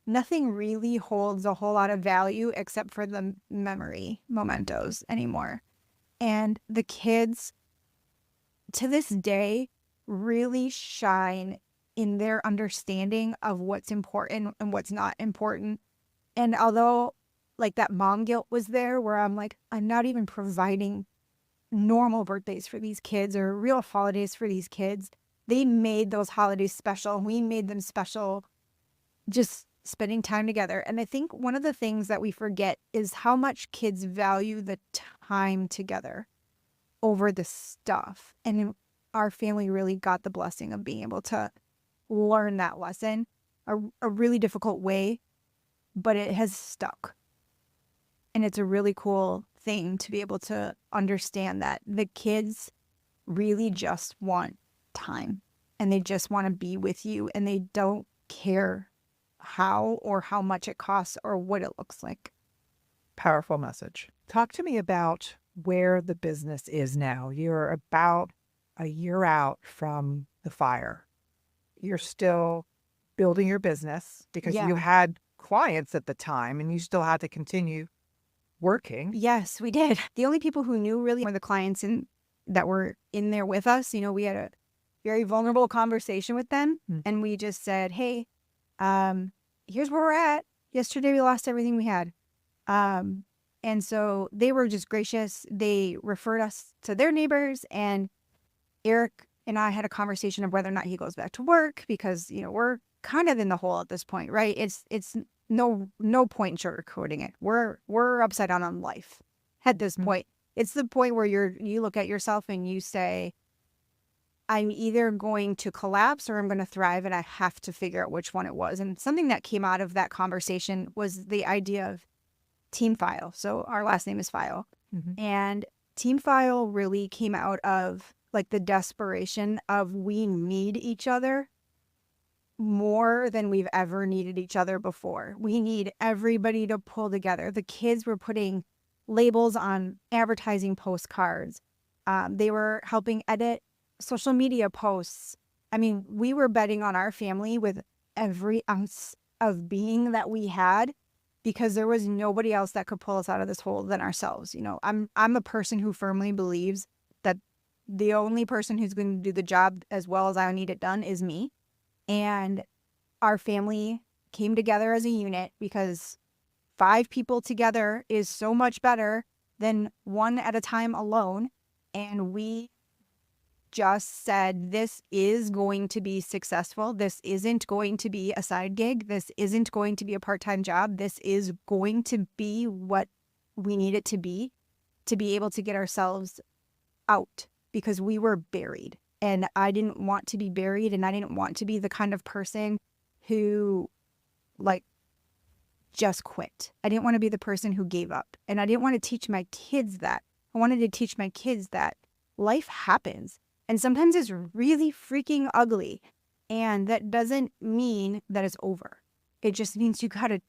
B: Nothing really holds a whole lot of value except for the memory mementos anymore. And the kids to this day really shine in their understanding of what's important and what's not important. And although like that mom guilt was there, where I'm like, I'm not even providing normal birthdays for these kids or real holidays for these kids. They made those holidays special. We made them special just spending time together. And I think one of the things that we forget is how much kids value the time together over the stuff. And our family really got the blessing of being able to learn that lesson a really difficult way, but it has stuck. And it's a really cool thing to be able to understand that the kids really just want time, and they just want to be with you, and they don't care how or how much it costs or what it looks like.
A: Powerful message. Talk to me about where the business is now. You're about a year out from the fire. You're still building your business because
B: Yeah.
A: you had clients at the time and you still had to continue working.
B: Yes, we did. The only people who knew really were the clients that were in there with us. You know, we had a very vulnerable conversation with them, and we just said, hey, here's where we're at. Yesterday we lost everything we had. And so they were just gracious. They referred us to their neighbors, and Eric and I had a conversation of whether or not he goes back to work, because, you know, we're kind of in the hole at this point, right? It's no point in sugarcoating it. We're upside down on life at this point. It's the point where you look at yourself and you say, I'm either going to collapse or I'm going to thrive, and I have to figure out which one it was. And something that came out of that conversation was the idea of Team Fiel. So our last name is Fiel. And Team Fiel really came out of like the desperation of we need each other more than we've ever needed each other before. We need everybody to pull together. The kids were putting labels on advertising postcards. They were helping edit social media posts. I mean, we were betting on our family with every ounce of being that we had, because there was nobody else that could pull us out of this hole than ourselves. You know, I'm a person who firmly believes that the only person who's going to do the job as well as I need it done is me. And our family came together as a unit, because 5 people together is so much better than one at a time alone. And we just said, this is going to be successful. This isn't going to be a side gig. This isn't going to be a part-time job. This is going to be what we need it to be able to get ourselves out, because we were buried. And I didn't want to be buried, and I didn't want to be the kind of person who like just quit. I didn't want to be the person who gave up. And I didn't want to teach my kids that. I wanted to teach my kids that life happens. And sometimes it's really freaking ugly. And that doesn't mean that it's over. It just means you got to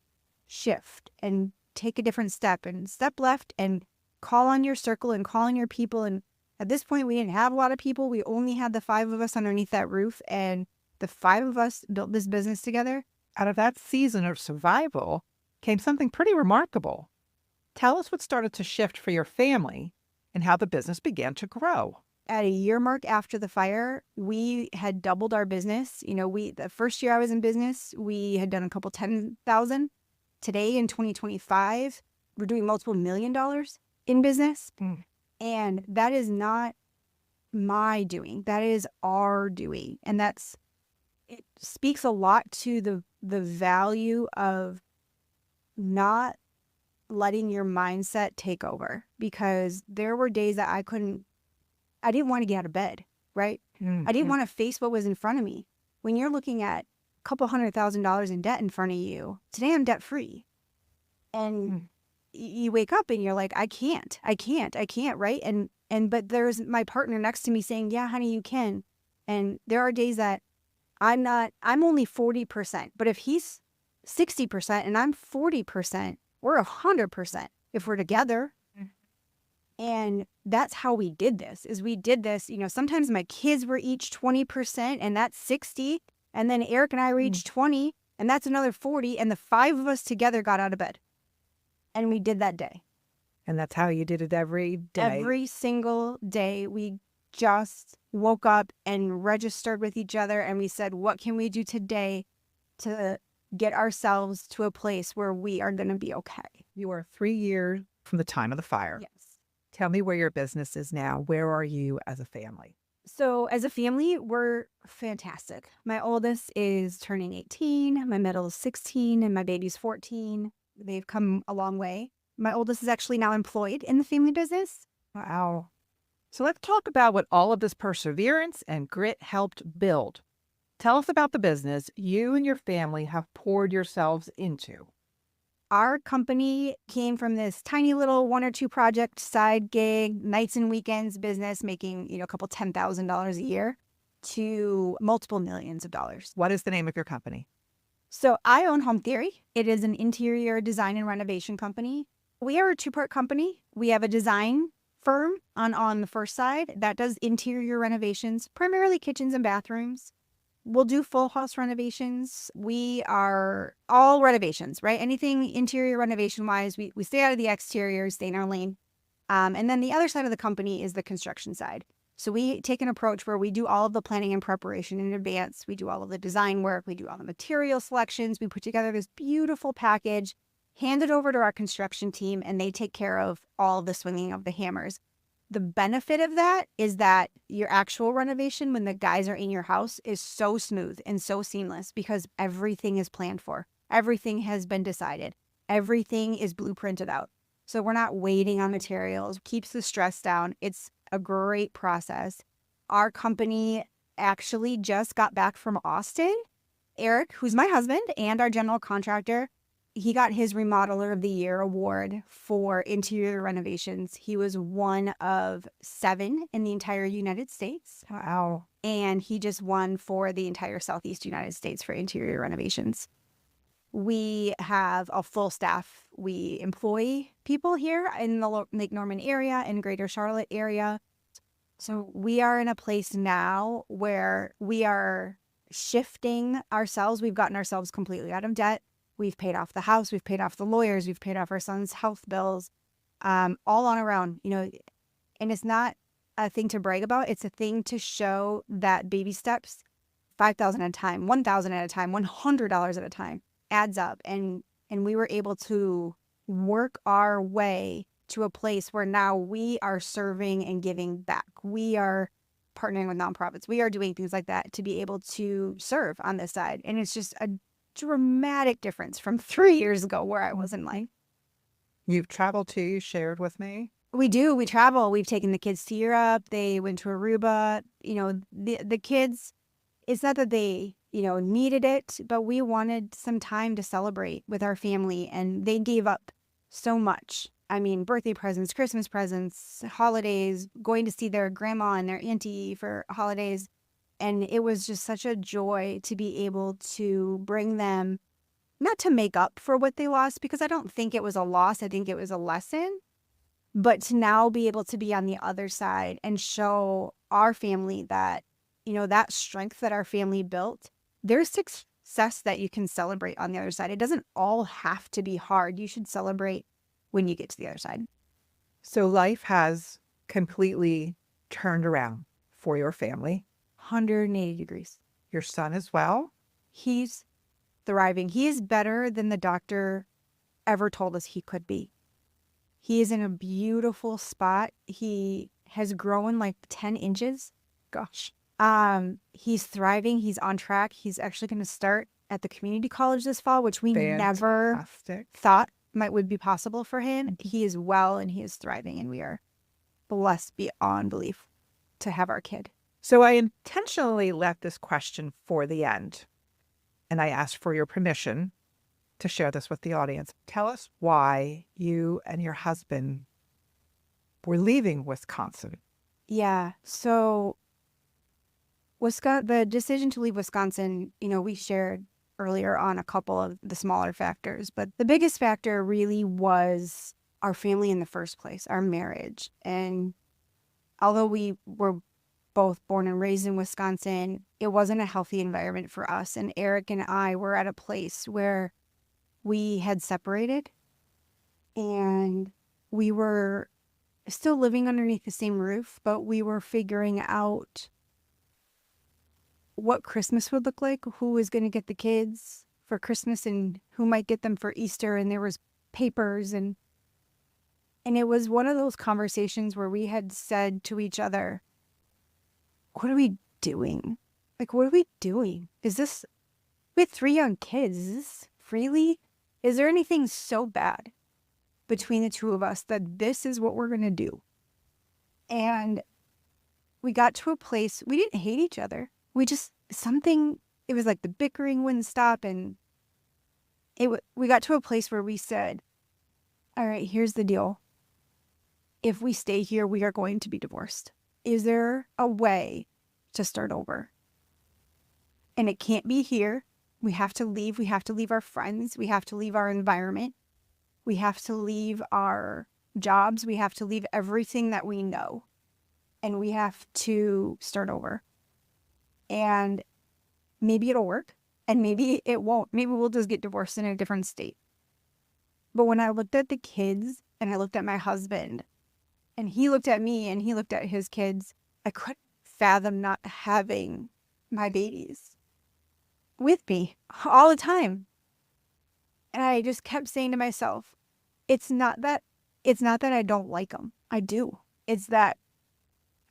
B: shift and take a different step, and step left, and call on your circle and call on your people. And at this point, we didn't have a lot of people. We only had the 5 of us underneath that roof, and the 5 of us built this business together.
A: Out of that season of survival came something pretty remarkable. Tell us what started to shift for your family and how the business began to grow.
B: At a year mark after the fire, we had doubled our business. You know, the first year I was in business, we had done a couple 10,000. Today in 2025, we're doing multiple $1 million in business. And that is not my doing. That is our doing. And it speaks a lot to the value of not letting your mindset take over, because there were days that I didn't want to get out of bed, right? I didn't want to face what was in front of me. When you're looking at a couple $100,000 in debt in front of you, today I'm debt free. And you wake up and you're like, I can't, right? But there's my partner next to me saying, yeah, honey, you can. And there are days that I'm only 40%, but if he's 60% and I'm 40%, we're 100% if we're together. And that's how we did this, sometimes my kids were each 20% and that's 60. And then Eric and I were each 20 and that's another 40. And the 5 of us together got out of bed. And we did that day.
A: And that's how you did it every day?
B: Every single day. We just woke up and registered with each other and we said, what can we do today to get ourselves to a place where we are going to be okay?
A: You are 3 years from the time of the fire.
B: Yes.
A: Tell me where your business is now. Where are you as a family?
B: So as a family, we're fantastic. My oldest is turning 18, my middle is 16, and my baby's 14. They've come a long way. My oldest is actually now employed in the family business.
A: Wow. So let's talk about what all of this perseverance and grit helped build. Tell us about the business you and your family have poured yourselves into.
B: Our company came from this tiny little 1 or 2 project side gig, nights and weekends business, making, a couple $10,000 a year, to multiple millions of dollars.
A: What is the name of your company?
B: So I own Home Theory. It is an interior design and renovation company. We are a 2-part company. We have a design firm on the first side that does interior renovations, primarily kitchens and bathrooms. We'll do full house renovations. We are all renovations, right? Anything interior renovation wise, we stay out of the exterior, stay in our lane. And then the other side of the company is the construction side. So we take an approach where we do all of the planning and preparation in advance. We do all of the design work. We do all the material selections. We put together this beautiful package, hand it over to our construction team, and they take care of all the swinging of the hammers. The benefit of that is that your actual renovation, when the guys are in your house, is so smooth and so seamless because everything is planned for. Everything has been decided. Everything is blueprinted out. So we're not waiting on materials, keeps the stress down. It's a great process. Our company actually just got back from Austin. Eric, who's my husband and our general contractor, he got his Remodeler of the Year award for interior renovations. He was one of 7 in the entire United States.
A: Wow.
B: And he just won for the entire Southeast United States for interior renovations. We have a full staff. We employ people here in the Lake Norman area and Greater Charlotte area. So we are in a place now where we are shifting ourselves. We've gotten ourselves completely out of debt. We've paid off the house. We've paid off the lawyers. We've paid off our son's health bills, all on our own, and it's not a thing to brag about. It's a thing to show that baby steps, $5,000 at a time, $1,000 at a time, $100 at a time adds up. And we were able to work our way to a place where now we are serving and giving back. We are partnering with nonprofits. We are doing things like that to be able to serve on this side. And it's just a dramatic difference from 3 years ago where I was in life.
A: You've traveled too, you shared with me.
B: We do. We travel. We've taken the kids to Europe. They went to Aruba. The kids, it's not that they, needed it, but we wanted some time to celebrate with our family, and they gave up so much. I mean, birthday presents, Christmas presents, holidays, going to see their grandma and their auntie for holidays. And it was just such a joy to be able to bring them, not to make up for what they lost, because I don't think it was a loss. I think it was a lesson. But to now be able to be on the other side and show our family that, that strength that our family built, there's success that you can celebrate on the other side. It doesn't all have to be hard. You should celebrate when you get to the other side.
A: So life has completely turned around for your family.
B: 180 degrees.
A: Your son as well?
B: He's thriving. He is better than the doctor ever told us he could be. He is in a beautiful spot. He has grown like 10 inches. Gosh. He's thriving. He's on track. He's actually going to start at the community college this fall, which we never thought would be possible for him. He is well and he is thriving, and we are blessed beyond belief to have our kid.
A: So I intentionally left this question for the end, and I asked for your permission to share this with the audience. Tell us why you and your husband were leaving Wisconsin.
B: Yeah. So the decision to leave Wisconsin, we shared earlier on a couple of the smaller factors, but the biggest factor really was our family in the first place, our marriage. And although we were both born and raised in Wisconsin, it wasn't a healthy environment for us. And Eric and I were at a place where we had separated and we were still living underneath the same roof, but we were figuring out what Christmas would look like, who was going to get the kids for Christmas and who might get them for Easter. And there was papers and it was one of those conversations where we had said to each other, what are we doing? Like, what are we doing? We have 3 young kids. Is this really? Is there anything so bad between the two of us that this is what we're going to do? And we got to a place, we didn't hate each other. It was like the bickering wouldn't stop. And we got to a place where we said, all right, here's the deal. If we stay here, we are going to be divorced. Is there a way to start over? And it can't be here. We have to leave. We have to leave our friends. We have to leave our environment. We have to leave our jobs. We have to leave everything that we know. And we have to start over. And maybe it'll work. And maybe it won't. Maybe we'll just get divorced in a different state. But when I looked at the kids and I looked at my husband, and he looked at me and he looked at his kids, I couldn't fathom not having my babies with me all the time. And I just kept saying to myself, it's not that I don't like them. I do. It's that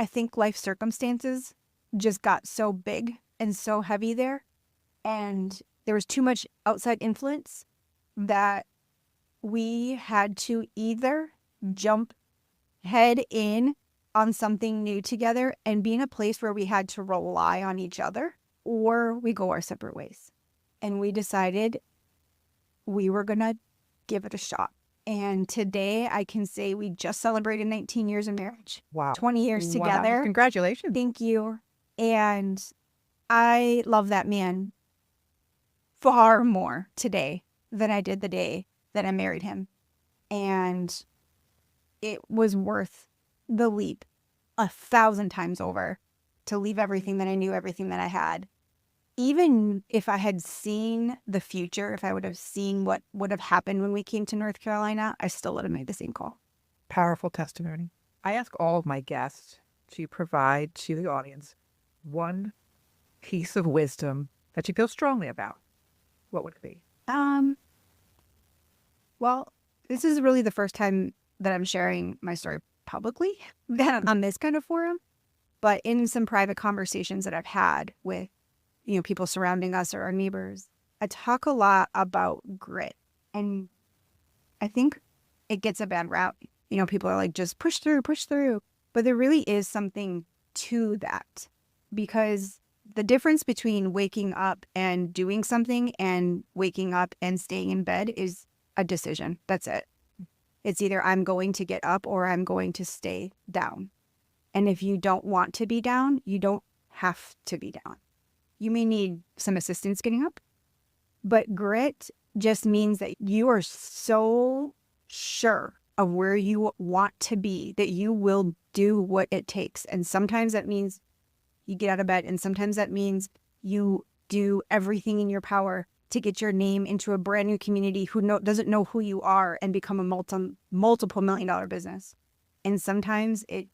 B: I think life circumstances just got so big and so heavy there. And there was too much outside influence that we had to either jump head in on something new together and be in a place where we had to rely on each other, or we go our separate ways. And we decided we were going to give it a shot. And today I can say we just celebrated 19 years of marriage.
A: Wow.
B: 20 years
A: Wow.
B: together.
A: Congratulations.
B: Thank you. And I love that man far more today than I did the day that I married him. And it was worth the leap 1,000 times over to leave everything that I knew, everything that I had. Even if I had seen the future, if I would have seen what would have happened when we came to North Carolina, I still would have made the same call.
A: Powerful testimony. I ask all of my guests to provide to the audience one piece of wisdom that you feel strongly about. What would it be?
B: Well, this is really the first time that I'm sharing my story publicly on this kind of forum, but in some private conversations that I've had with, people surrounding us or our neighbors, I talk a lot about grit. And I think it gets a bad rap. People are like, just push through. But there really is something to that, because the difference between waking up and doing something and waking up and staying in bed is a decision. That's it. It's either I'm going to get up or I'm going to stay down. And if you don't want to be down, you don't have to be down. You may need some assistance getting up, but grit just means that you are so sure of where you want to be that you will do what it takes. And sometimes that means you get out of bed, and sometimes that means you do everything in your power to get your name into a brand new community who doesn't know who you are and become a multiple $1,000,000 business. And sometimes it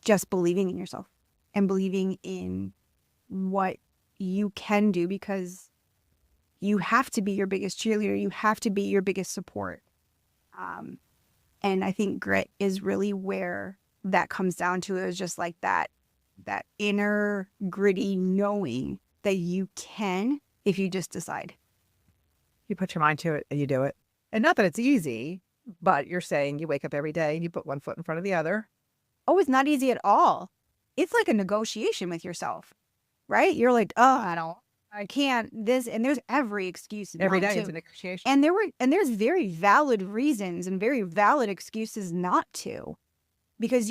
B: just believing in yourself and believing in what you can do, because you have to be your biggest cheerleader. You have to be your biggest support. And I think grit is really where that comes down to. It was just like that inner gritty knowing that you can if you just decide.
A: You put your mind to it and you do it. And not that it's easy, but you're saying you wake up every day and you put one foot in front of the other.
B: Oh, it's not easy at all. It's like a negotiation with yourself, right? You're like, oh, I can't this, and there's every excuse
A: Every
B: not
A: day
B: to.
A: it's a negotiation.
B: And there's very valid reasons and very valid excuses not to. Because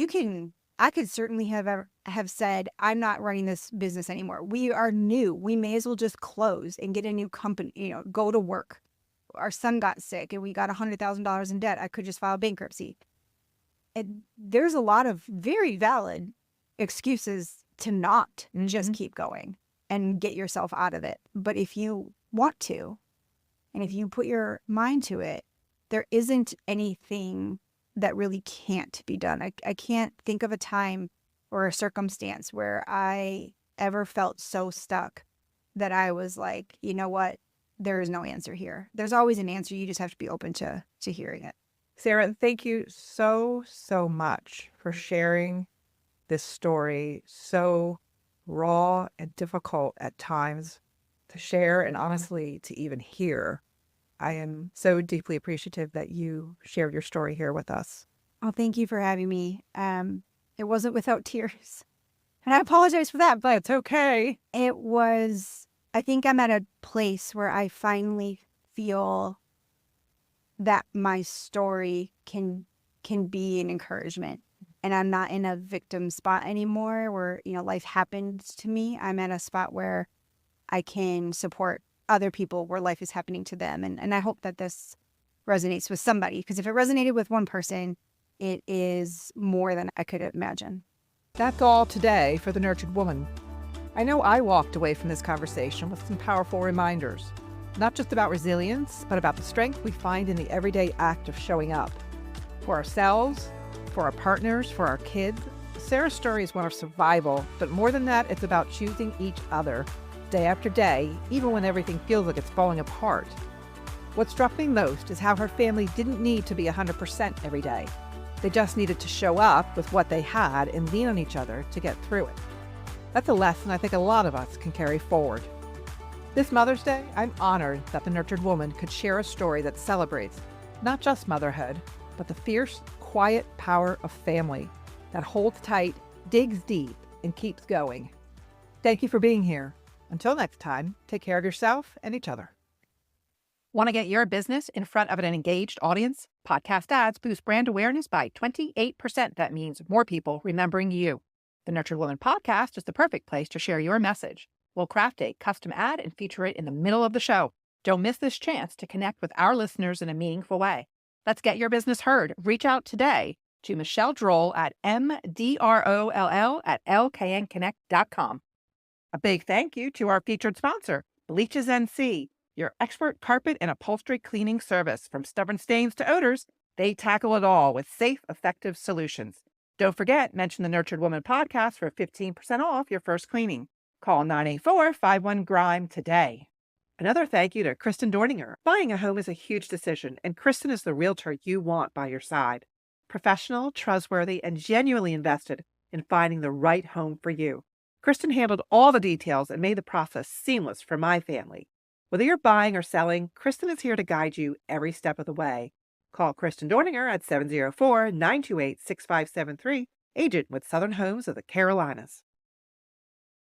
B: I could certainly have said, I'm not running this business anymore. We are new. We may as well just close and get a new company, go to work. Our son got sick and we got $100,000 in debt. I could just file bankruptcy. And there's a lot of very valid excuses to not just keep going and get yourself out of it. But if you want to, and if you put your mind to it, there isn't anything that really can't be done. I can't think of a time or a circumstance where I ever felt so stuck that I was like, you know what? There is no answer here. There's always an answer. You just have to be open to hearing it.
A: Sarah, thank you so, so much for sharing this story. So raw and difficult at times to share and honestly to even hear. I am so deeply appreciative that you shared your story here with us.
B: Oh, thank you for having me. It wasn't without tears. And I apologize for that, but
A: It's okay.
B: it was, I think I'm at a place where I finally feel that my story can be an encouragement. And I'm not in a victim spot anymore where, life happened to me. I'm at a spot where I can support other people where life is happening to them. And I hope that this resonates with somebody, because if it resonated with one person, it is more than I could imagine.
A: That's all today for The Nurtured Woman. I know I walked away from this conversation with some powerful reminders, not just about resilience, but about the strength we find in the everyday act of showing up for ourselves, for our partners, for our kids. Sarah's story is one of survival, but more than that, it's about choosing each other day after day, even when everything feels like it's falling apart. What struck me most is how her family didn't need to be 100% every day. They just needed to show up with what they had and lean on each other to get through it. That's a lesson I think a lot of us can carry forward. This Mother's Day, I'm honored that The Nurtured Woman could share a story that celebrates not just motherhood, but the fierce, quiet power of family that holds tight, digs deep, and keeps going. Thank you for being here. Until next time, take care of yourself and each other. Want to get your business in front of an engaged audience? Podcast ads boost brand awareness by 28%. That means more people remembering you. The Nurtured Woman podcast is the perfect place to share your message. We'll craft a custom ad and feature it in the middle of the show. Don't miss this chance to connect with our listeners in a meaningful way. Let's get your business heard. Reach out today to Michele Droll at mdroll@lknconnect.com. A big thank you to our featured sponsor, Bleaches NC, your expert carpet and upholstery cleaning service. From stubborn stains to odors, they tackle it all with safe, effective solutions. Don't forget, mention the Nurtured Woman podcast for 15% off your first cleaning. Call 984-51-GRIME today. Another thank you to Kristen Dorninger. Buying a home is a huge decision, and Kristen is the realtor you want by your side. Professional, trustworthy, and genuinely invested in finding the right home for you. Kristen handled all the details and made the process seamless for my family. Whether you're buying or selling, Kristen is here to guide you every step of the way. Call Kristen Dorninger at 704-928-6573, agent with Southern Homes of the Carolinas.